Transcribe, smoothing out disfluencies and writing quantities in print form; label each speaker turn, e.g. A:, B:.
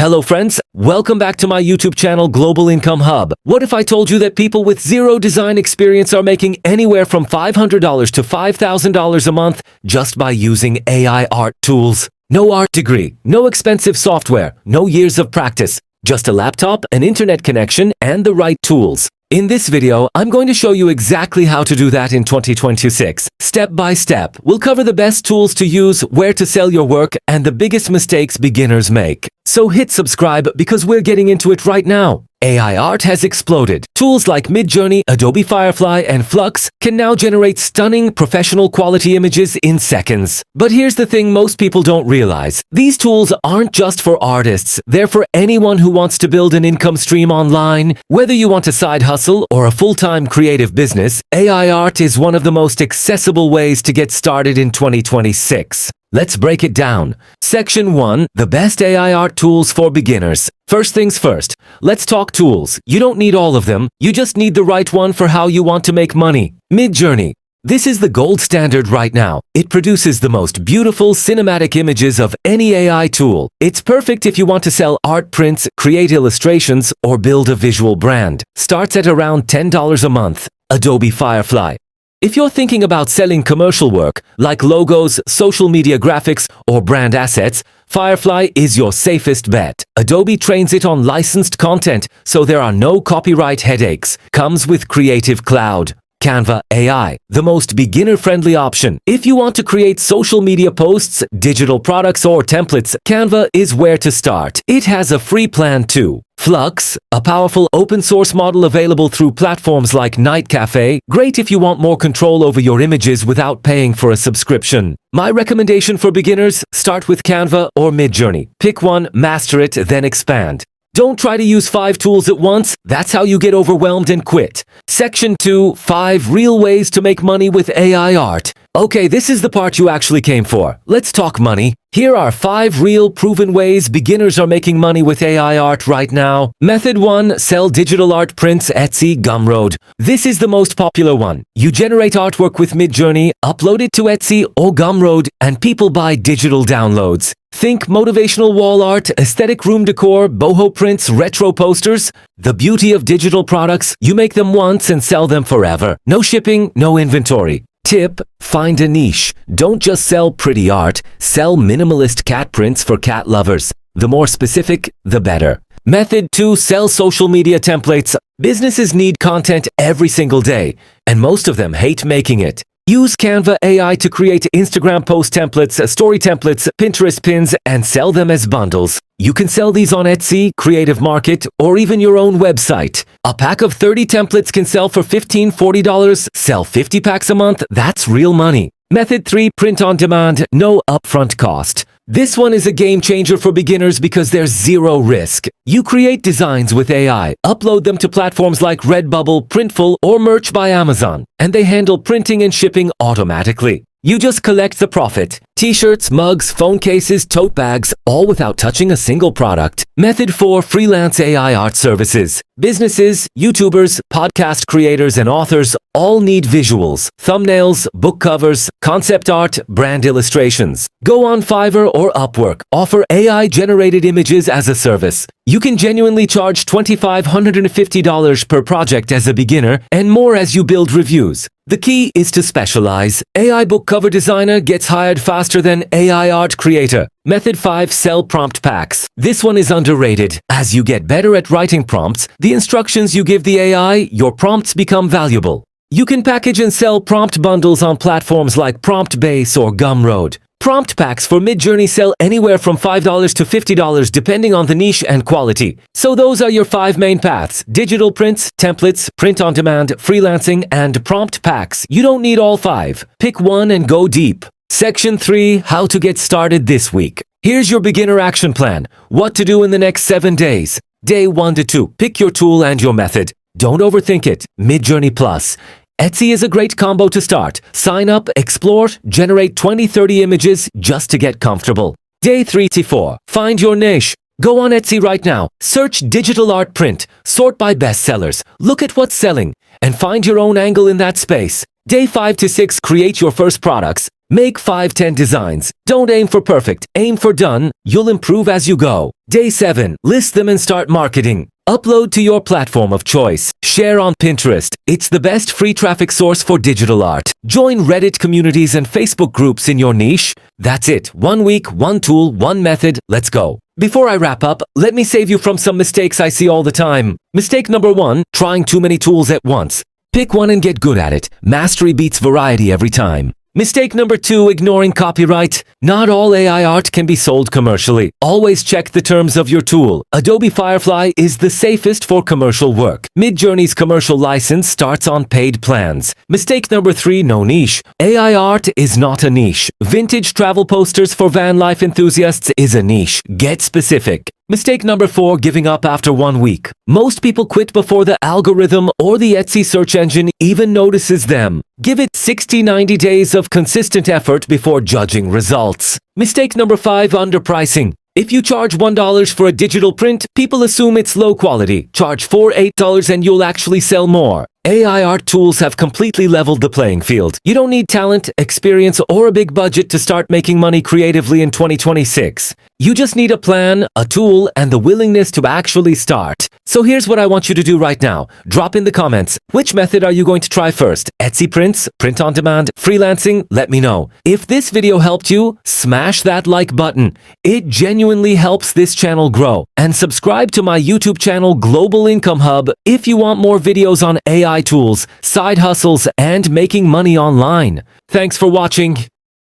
A: Hello friends, welcome back to my YouTube channel Global Income Hub. What if I told you that people with zero design experience are making anywhere from $500 to $5,000 a month just by using AI art tools? No art degree, no expensive software, no years of practice, just a laptop, an internet connection, and the right tools. In this video, I'm going to show you exactly how to do that in 2026. Step by step, we'll cover the best tools to use, where to sell your work, and the biggest mistakes beginners make. So hit subscribe because we're getting into it right now. AI art has exploded. Tools like Midjourney, Adobe Firefly, and FLUX can now generate stunning, professional quality images in seconds. But here's the thing most people don't realize. These tools aren't just for artists. They're for anyone who wants to build an income stream online. Whether you want a side hustle or a full-time creative business, AI art is one of the most accessible ways to get started in 2026. Let's break it down. Section 1. The best AI art tools for beginners. First things first, let's talk tools. You don't need all of them, you just need the right one for how you want to make money. Midjourney. This is the gold standard right now. It produces the most beautiful cinematic images of any AI tool. It's perfect if you want to sell art prints, create illustrations, or build a visual brand. Starts at around $10 a month. Adobe Firefly. If you're thinking about selling commercial work, like logos, social media graphics, or brand assets, Firefly is your safest bet. Adobe trains it on licensed content, so there are no copyright headaches. Comes with Creative Cloud. Canva AI, the most beginner-friendly option. If you want to create social media posts, digital products, or templates, Canva is where to start. It has a free plan too. FLUX, a powerful open-source model available through platforms like Night Cafe, great if you want more control over your images without paying for a subscription. My recommendation for beginners, start with Canva or Midjourney. Pick one, master it, then expand. Don't try to use 5 tools at once. That's how you get overwhelmed and quit. Section 2. 5 real ways to make money with AI art. Okay, this is the part you actually came for. Let's talk money. Here are 5 real proven ways beginners are making money with AI art right now. Method 1. Sell digital art prints, Etsy, Gumroad. This is the most popular one. You generate artwork with Midjourney, upload it to Etsy or Gumroad, and people buy digital downloads. Think motivational wall art, aesthetic room decor, boho prints, retro posters. The beauty of digital products, you make them once and sell them forever. No shipping, no inventory. Tip, find a niche. Don't just sell pretty art, sell minimalist cat prints for cat lovers. The more specific, the better. Method 2. Sell social media templates. Businesses need content every single day, and most of them hate making it. Use Canva AI to create Instagram post templates, story templates, Pinterest pins, and sell them as bundles. You can sell these on Etsy, Creative Market, or even your own website. A pack of 30 templates can sell for $15, $40. Sell 50 packs a month, that's real money. Method 3. Print on demand, no upfront cost. This one is a game changer for beginners because there's zero risk. You create designs with AI, upload them to platforms like Redbubble, Printful, or Merch by Amazon, and they handle printing and shipping automatically. You just collect the profit. T-shirts, mugs, phone cases, tote bags, all without touching a single product. Method 4. Freelance AI art services. Businesses, YouTubers, podcast creators, and authors all need visuals, thumbnails, book covers, concept art, brand illustrations. Go on Fiverr or Upwork. Offer AI-generated images as a service. You can genuinely charge $2,550 per project as a beginner and more as you build reviews. The key is to specialize. AI book cover designer gets hired faster than AI art creator. Method 5. Sell prompt packs. This one is underrated. As you get better at writing prompts, the instructions you give the AI, your prompts become valuable. You can package and sell prompt bundles on platforms like PromptBase or Gumroad. Prompt packs for Midjourney sell anywhere from $5 to $50 depending on the niche and quality. So those are your 5 main paths: digital prints, templates, print on demand, freelancing, and prompt packs. You don't need all 5. Pick one and go deep. Section 3. How to get started this week. Here's your beginner action plan. What to do in the next 7 days. Day 1 to 2. Pick your tool and your method. Don't overthink it. Midjourney Plus. Etsy is a great combo to start. Sign up, explore, generate 20-30 images just to get comfortable. Day 3 to 4. Find your niche. Go on Etsy right now. Search digital art print. Sort by bestsellers. Look at what's selling. And find your own angle in that space. Day 5 to 6. Create your first products. Make 5-10 designs. Don't aim for perfect. Aim for done. You'll improve as you go. Day 7. List them and start marketing. Upload to your platform of choice. Share on Pinterest. It's the best free traffic source for digital art. Join Reddit communities and Facebook groups in your niche. That's it. 1 week, one tool, one method. Let's go. Before I wrap up, let me save you from some mistakes I see all the time. Mistake number 1, trying too many tools at once. Pick one and get good at it. Mastery beats variety every time. Mistake number 2, ignoring copyright. Not all AI art can be sold commercially. Always check the terms of your tool. Adobe Firefly is the safest for commercial work. Midjourney's commercial license starts on paid plans. Mistake number 3, no niche. AI art is not a niche. Vintage travel posters for van life enthusiasts is a niche. Get specific. Mistake number 4, giving up after 1 week. Most people quit before the algorithm or the Etsy search engine even notices them. Give it 60-90 days of consistent effort before judging results. Mistake number 5, underpricing. If you charge $1 for a digital print, people assume it's low quality. Charge $8 and you'll actually sell more. AI art tools have completely leveled the playing field. You don't need talent, experience, or a big budget to start making money creatively in 2026. You just need a plan, a tool, and the willingness to actually start. So here's what I want you to do right now. Drop in the comments. Which method are you going to try first? Etsy prints, print on demand, freelancing? Let me know. If this video helped you, smash that like button. It genuinely helps this channel grow. And subscribe to my YouTube channel, Global Income Hub, if you want more videos on AI tools, side hustles, and making money online. Thanks for watching.